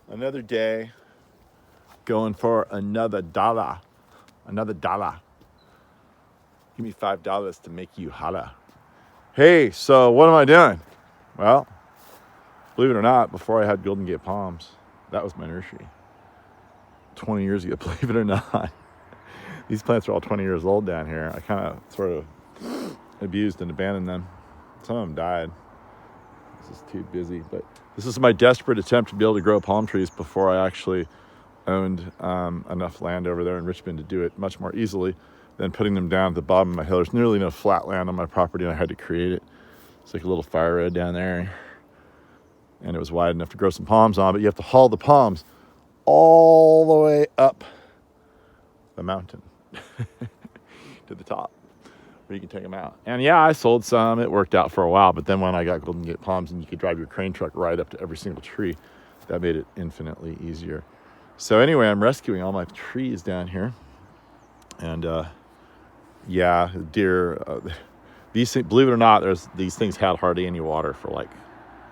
Another day, going for another dollar. Another dollar. Give me $5 to make you holla. Hey, so what am I doing? Well, believe it or not, before I had Golden Gate Palms, that was my nursery. 20 years ago, believe it or not. These plants are all 20 years old down here. I kind of sort of abused and abandoned them. Some of them died. This is too busy, but this is my desperate attempt to be able to grow palm trees before I actually owned enough land over there in Richmond to do it much more easily than putting them down at the bottom of my hill. There's nearly no flat land on my property, and I had to create it. It's like a little fire road down there, and it was wide enough to grow some palms on, but you have to haul the palms all the way up the mountain to the top where you can take them out. And yeah, I sold some. It worked out for a while, but then when I got Golden Gate Palms and you could drive your crane truck right up to every single tree, that made it infinitely easier. So anyway, I'm rescuing all my trees down here. And yeah, deer, these things, believe it or not, these things had hardly any water for like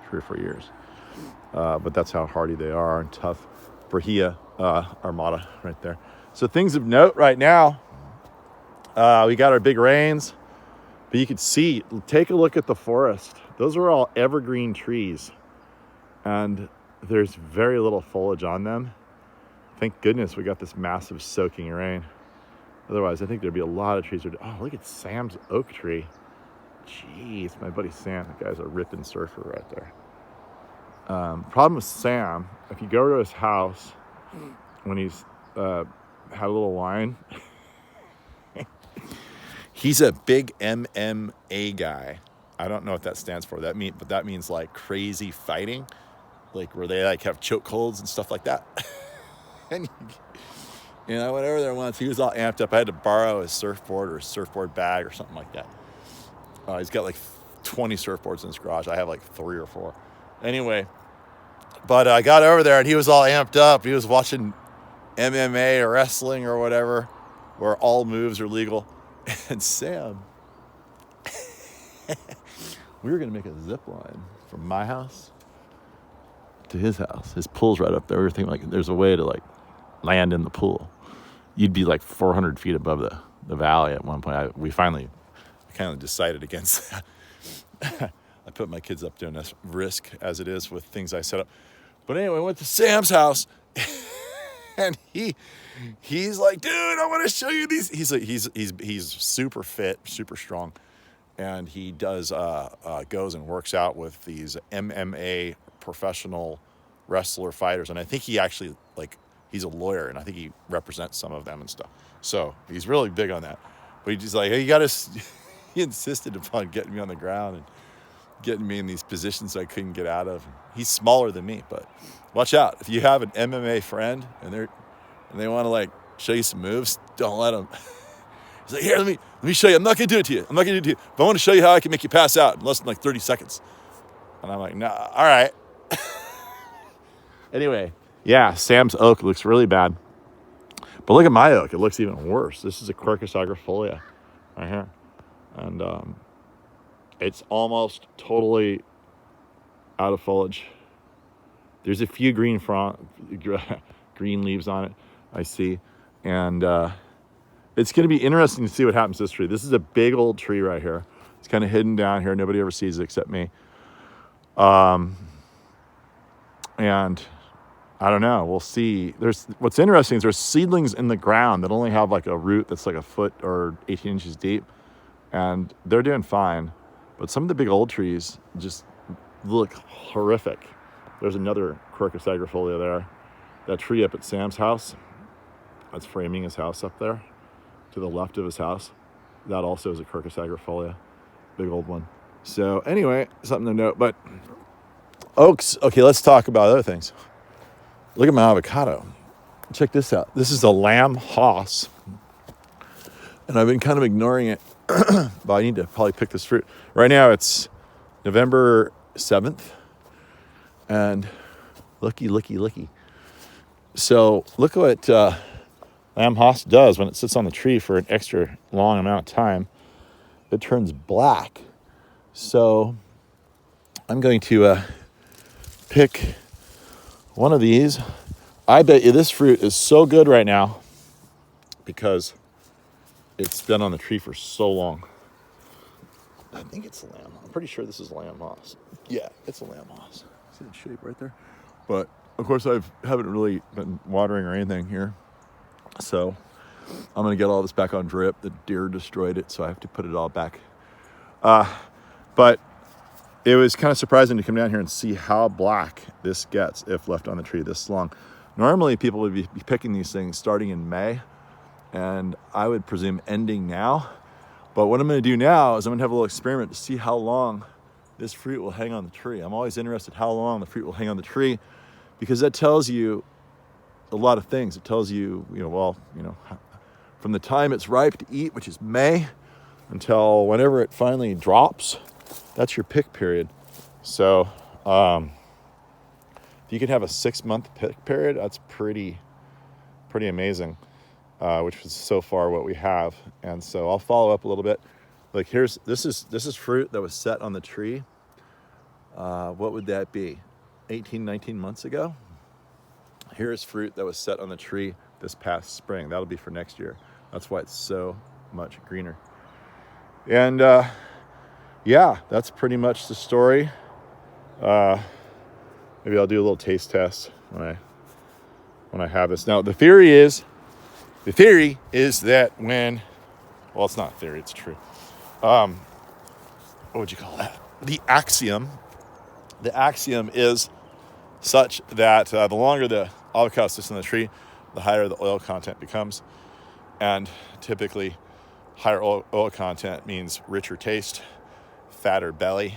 3 or 4 years. But that's how hardy they are and tough. Brahia armata right there. So things of note right now, we got our big rains, but you can see, take a look at the forest. Those are all evergreen trees, and there's very little foliage on them. Thank goodness we got this massive soaking rain. Otherwise, I think there'd be a lot of trees. Oh, look at Sam's oak tree. Jeez, my buddy Sam, that guy's a ripping surfer right there. Problem with Sam, if you go to his house when he's had a little wine, he's a big MMA guy. I don't know what that stands for. But that means like crazy fighting, like where they like have chokeholds and stuff like that. And I went over there once. He was all amped up. I had to borrow his surfboard or his surfboard bag or something like that. He's got like 20 surfboards in his garage. I have like 3 or 4. Anyway, but I got over there and he was all amped up. He was watching MMA or wrestling or whatever, where all moves are legal. And Sam, we were going to make a zip line from my house to his house. His pool's right up there. We were thinking like there's a way to like land in the pool. You'd be like 400 feet above the valley at one point. We finally kind of decided against that. I put my kids up doing this risk as it is with things I set up. But anyway, I went to Sam's house and he's like, dude, I want to show you these. He's super fit, super strong. And he does, goes and works out with these MMA professional wrestler fighters. And I think he actually he's a lawyer and I think he represents some of them and stuff. So he's really big on that. But he's like, hey, he insisted upon getting me on the ground and getting me in these positions I couldn't get out of. He's smaller than me, but watch out. If you have an MMA friend and they want to like show you some moves, don't let them. He's like, here, let me show you. I'm not going to do it to you. But I want to show you how I can make you pass out in less than like 30 seconds. And I'm like, nah, all right. Anyway, yeah, Sam's oak looks really bad. But look at my oak. It looks even worse. This is a Quercus agrifolia right here. And it's almost totally out of foliage. There's a few green leaves on it, I see. And it's going to be interesting to see what happens to this tree. This is a big old tree right here. It's kind of hidden down here. Nobody ever sees it except me. And I don't know. We'll see. What's interesting is there's seedlings in the ground that only have like a root that's like a foot or 18 inches deep. And they're doing fine. But some of the big old trees just look horrific. There's another Quercus agrifolia there. That tree up at Sam's house, that's framing his house up there to the left of his house. That also is a Quercus agrifolia, big old one. So anyway, something to note. But oaks, okay, let's talk about other things. Look at my avocado. Check this out. This is a lamb hoss. And I've been kind of ignoring it. But I need to probably pick this fruit. Right now it's November 7th. And looky. So look what lamb hoss does when it sits on the tree for an extra long amount of time. It turns black. So I'm going to pick one of these, I bet you this fruit is so good right now because it's been on the tree for so long. I think it's lamb. I'm pretty sure this is lamb moss. Yeah, it's a lamb moss. See the shape right there? But of course I haven't really been watering or anything here. So I'm gonna get all this back on drip. The deer destroyed it, so I have to put it all back. But it was kind of surprising to come down here and see how black this gets if left on the tree this long. Normally people would be picking these things starting in May, and I would presume ending now. But what I'm gonna do now is I'm gonna have a little experiment to see how long this fruit will hang on the tree. I'm always interested how long the fruit will hang on the tree, because that tells you a lot of things. It tells you, from the time it's ripe to eat, which is May, until whenever it finally drops, that's your pick period. So if you can have a 6-month pick period, that's pretty amazing, which is so far what we have. And so I'll follow up a little bit. Like this is fruit that was set on the tree. What would that be? 18, 19 months ago? Here's fruit that was set on the tree this past spring. That'll be for next year. That's why it's so much greener. And yeah, that's pretty much the story. Maybe I'll do a little taste test when I have this. Now the theory is that well, it's not theory, it's true. What would you call that? The axiom is such that the longer the avocado sits on the tree, the higher the oil content becomes. And typically higher oil content means richer taste, fatter belly.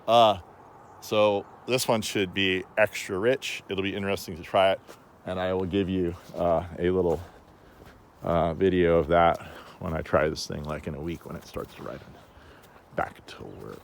So this one should be extra rich. It'll be interesting to try it. And I will give you a little video of that when I try this thing, like in a week when it starts to ripen. Back to work.